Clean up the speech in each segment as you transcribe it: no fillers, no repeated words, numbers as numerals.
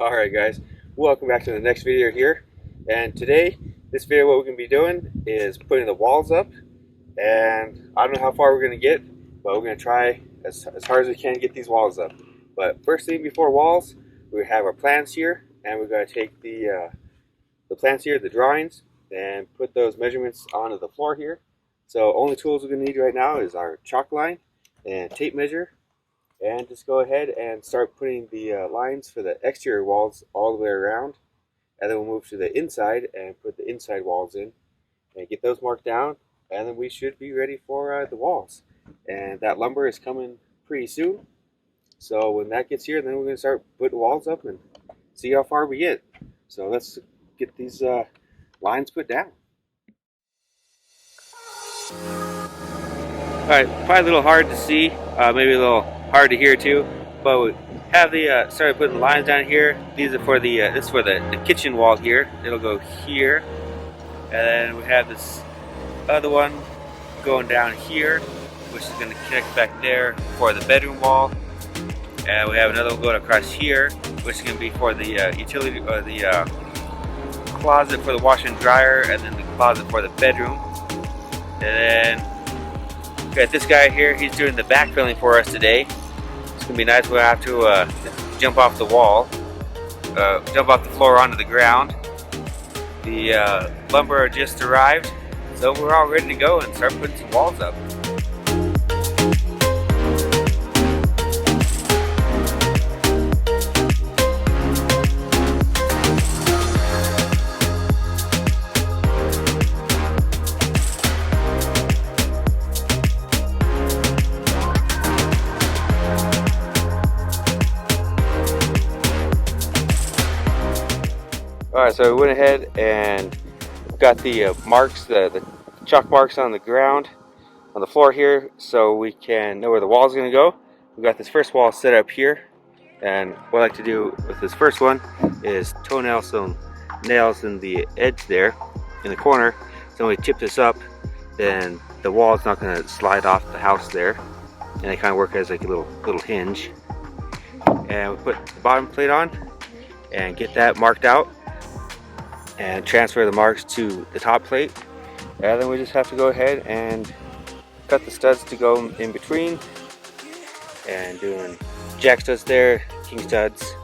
Alright guys, welcome back to the next video here. And today, this video what we're going to be doing is putting the walls up. And I don't know how far we're going to get, but we're going to try as hard as we can to get these walls up. But first thing before walls, we have our plans here. And we're going to take the plans here, the drawings, and put those measurements onto the floor here. So only tools we're going to need right now is our chalk line and tape measure. And just go ahead and start putting the lines for the exterior walls all the way around. And then we'll move to the inside and put the inside walls in and get those marked down. And then we should be ready for the walls. And that lumber is coming pretty soon. So when that gets here, then we're going to start putting walls up and see how far we get. So let's get these lines put down. Alright, probably a little hard to see, maybe a little hard to hear too, but we have the started putting lines down here. These are for the this is for the kitchen wall here. It'll go here, and then we have this other one going down here, which is going to connect back there for the bedroom wall, and we have another one going across here, which is going to be for the utility or the closet for the washer and dryer, and then the closet for the bedroom. And then got this guy here, he's doing the backfilling for us today. It's gonna be nice. We'll have to jump off the wall, jump off the floor onto the ground. The lumber just arrived, so we're all ready to go and start putting some walls up. Alright, so we went ahead and got the marks, the chalk marks on the ground, on the floor here, so we can know where the wall is going to go. We got this first wall set up here, and what I like to do with this first one is toenail some nails in the edge there, in the corner, so when we tip this up, then the wall is not going to slide off the house there, and they kind of work as like a little hinge. And we put the bottom plate on, and get that marked out, and transfer the marks to the top plate, and then we just have to go ahead and cut the studs to go in between, and doing jack studs there, king studs,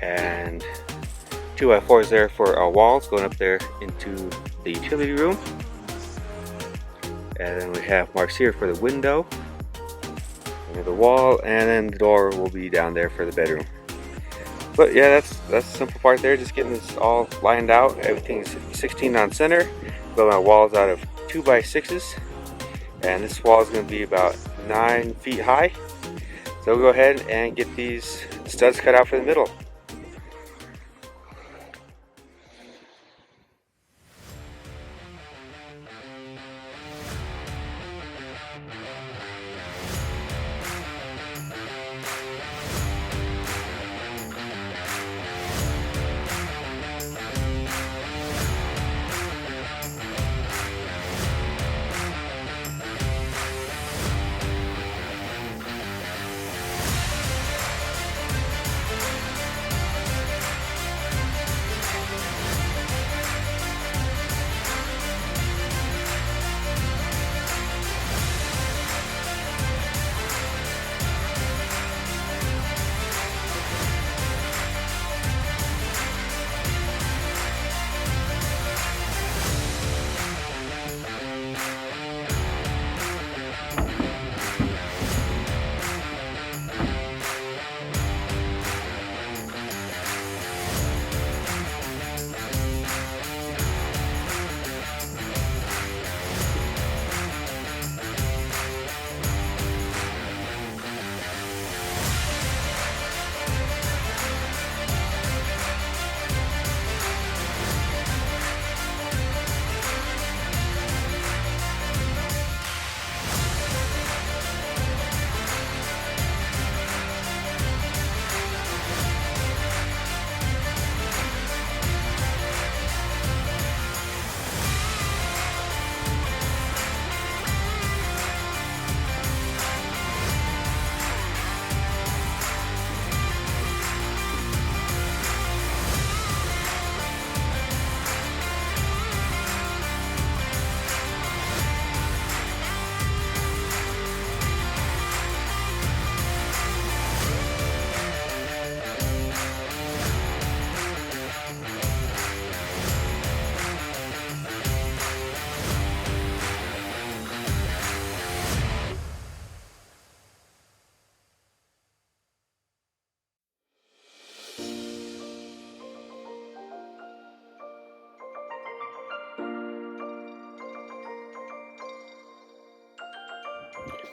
and 2x4s there for our walls going up there into the utility room. And then we have marks here for the window, and the wall, and then the door will be down there for the bedroom. But yeah, that's the simple part there, just getting this all lined out. Everything's 16 on center. Build my walls out of 2x6s, and this wall is going to be about 9 feet high. So we'll go ahead and get these studs cut out for the middle.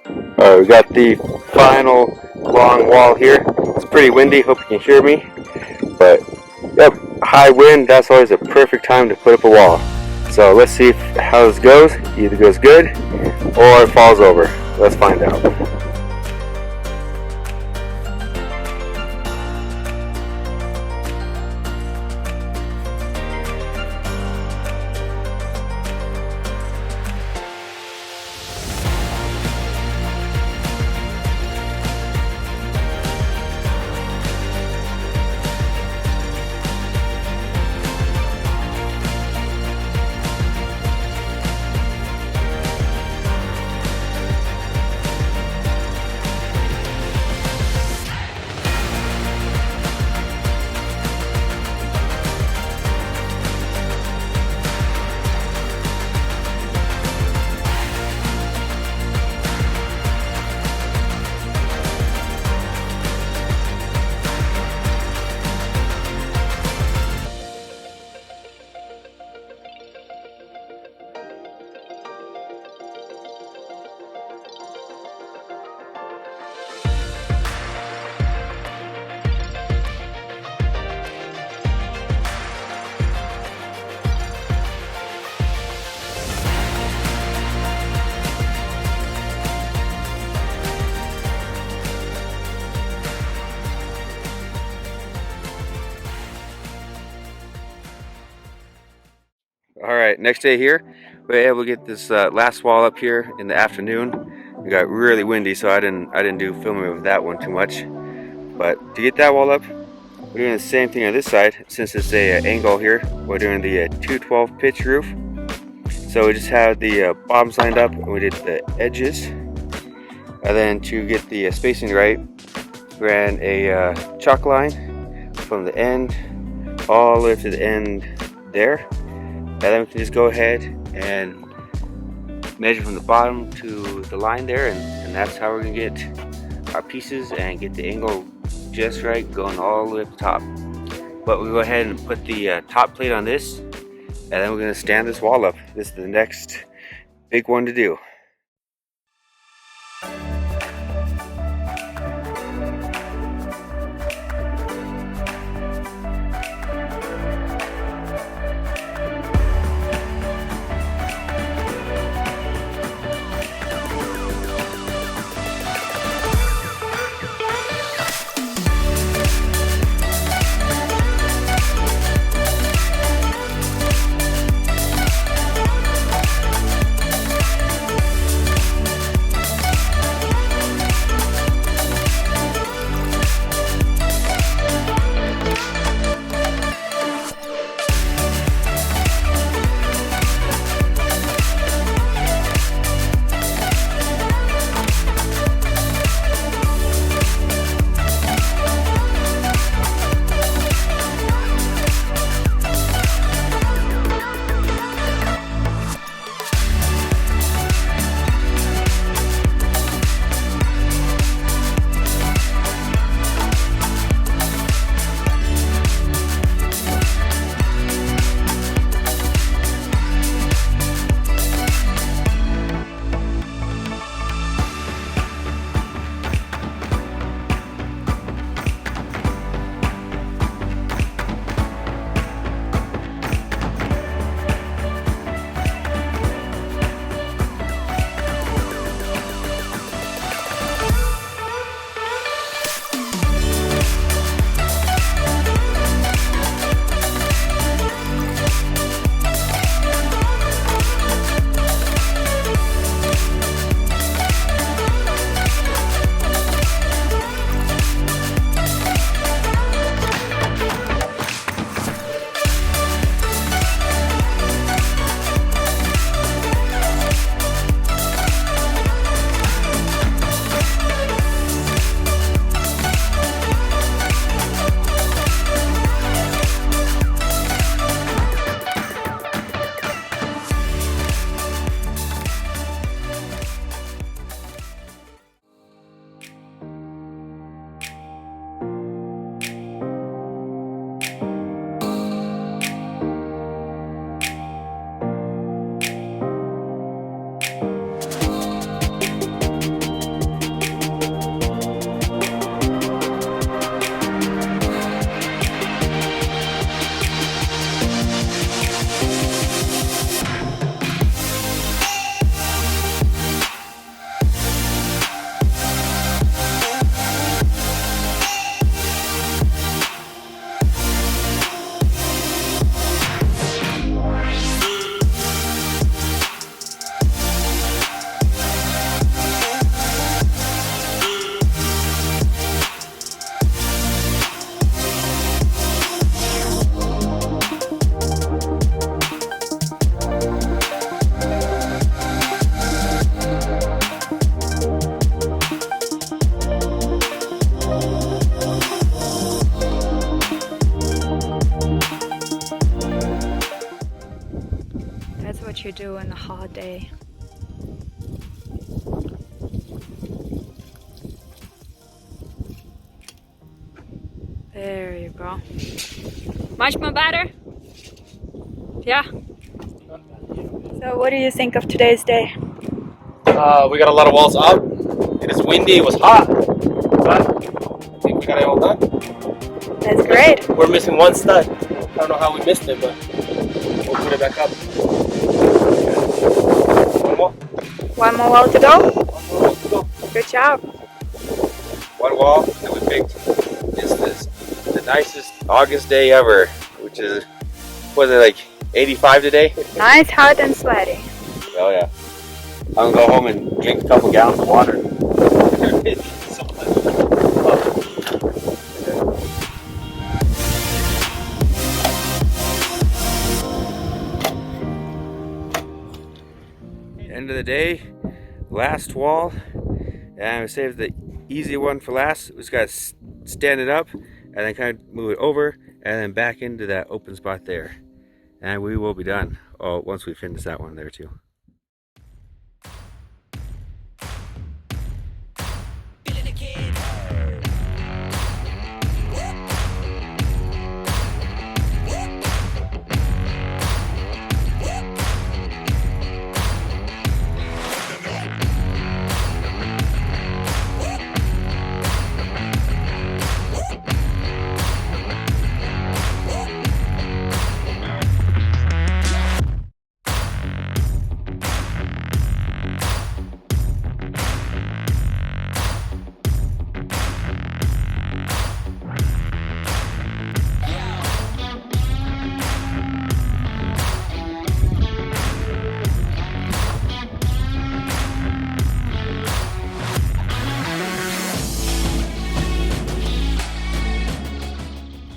Alright, we got the final long wall here. It's pretty windy, hope you can hear me. But yep, high wind, that's always a perfect time to put up a wall. So let's see how this goes. Either goes good or it falls over. Let's find out. Alright, next day here, we were able to get this last wall up here in the afternoon. It got really windy, so I didn't do filming of that one too much. But to get that wall up, we're doing the same thing on this side. Since it's a angle here, we're doing the 212 pitch roof. So we just have the bottoms lined up, and we did the edges. And then to get the spacing right, we ran a chalk line from the end all the way to the end there. And then we can just go ahead and measure from the bottom to the line there, and that's how we're going to get our pieces and get the angle just right, going all the way up the top. But we'll go ahead and put the top plate on this, and then we're going to stand this wall up. This is the next big one to do. you do on a hot day. There you go. Much more better? Yeah. So what do you think of today's day? We got a lot of walls up. It is windy, it was hot, but I think we got it all done. That's great. We're missing one stud. I don't know how we missed it, but we'll put it back up. One more. One more wall to go? One more wall to go. Good job. One wall that we picked is this the nicest August day ever, which is, was it like 85 today? Nice, hot and sweaty. Oh yeah. I'm gonna go home and drink a couple gallons of water. End of the day, last wall, and we saved the easy one for last. We just gotta stand it up and then kind of move it over and then back into that open spot there, and we will be done. Oh, once we finish that one there too.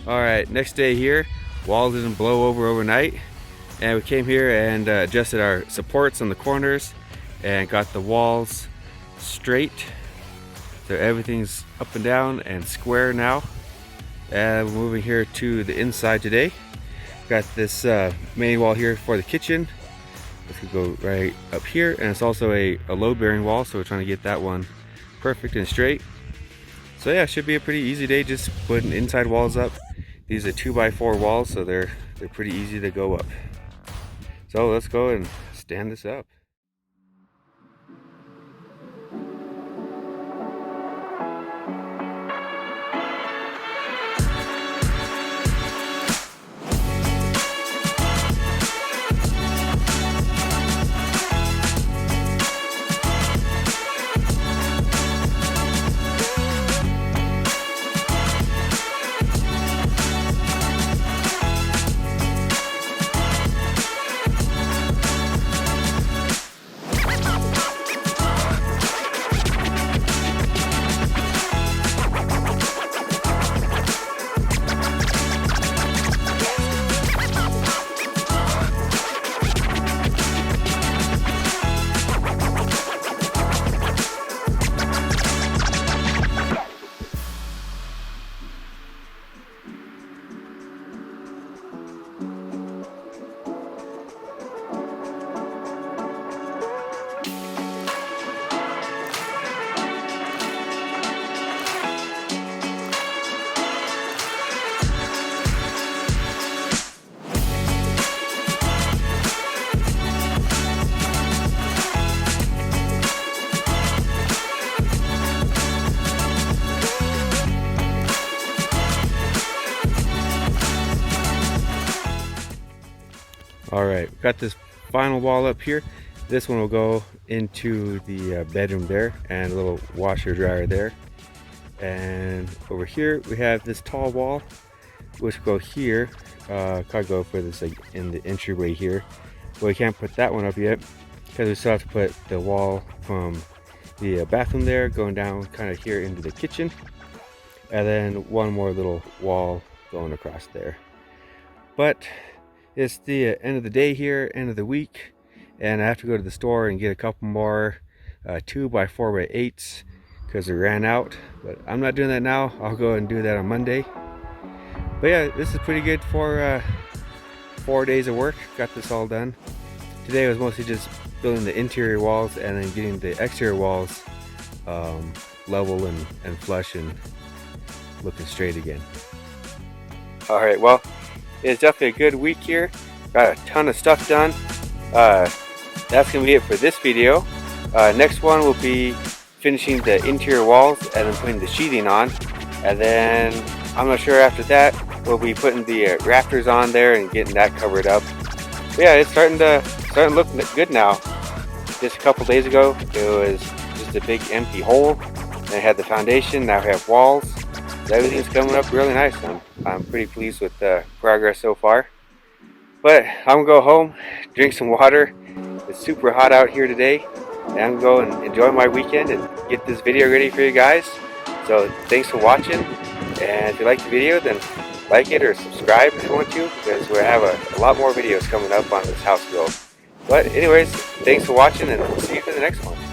Alright, next day here, wall didn't blow over overnight, and we came here and adjusted our supports on the corners and got the walls straight, so everything's up and down and square now. And we're moving here to the inside today. Got this main wall here for the kitchen. This could go right up here, and it's also a load bearing wall, so we're trying to get that one perfect and straight. So yeah, it should be a pretty easy day, just putting inside walls up. These are 2x4 walls, so they're pretty easy to go up. So let's go and stand this up. Alright, got this final wall up here. This one will go into the bedroom there, and a little washer dryer there. And over here we have this tall wall, which will go here. Could go for this like in the entryway here. But we can't put that one up yet because we still have to put the wall from the bathroom there going down kind of here into the kitchen, and then one more little wall going across there. But it's the end of the day here, end of the week, and I have to go to the store and get a couple more 2x4x8s because they ran out. But I'm not doing that now. I'll go and do that on Monday. But yeah, this is pretty good for 4 days of work. Got this all done. today was mostly just building the interior walls and then getting the exterior walls level and flush and looking straight again. Alright, well, it's definitely a good week here. Got a ton of stuff done. That's going to be it for this video. Next one will be finishing the interior walls and then putting the sheathing on. And then I'm not sure after that, we'll be putting the rafters on there and getting that covered up. But yeah, it's starting to look good now. Just a couple days ago, it was just a big empty hole. And it had the foundation. Now we have walls. So everything's coming up really nice. I'm pretty pleased with the progress so far. But I'm gonna go home, drink some water. It's super hot out here today, and I'm gonna go and enjoy my weekend and get this video ready for you guys. So thanks for watching, and if you like the video, then like it or subscribe if you want to, because we have a lot more videos coming up on this house build. But anyways, thanks for watching, and we'll see you for the next one.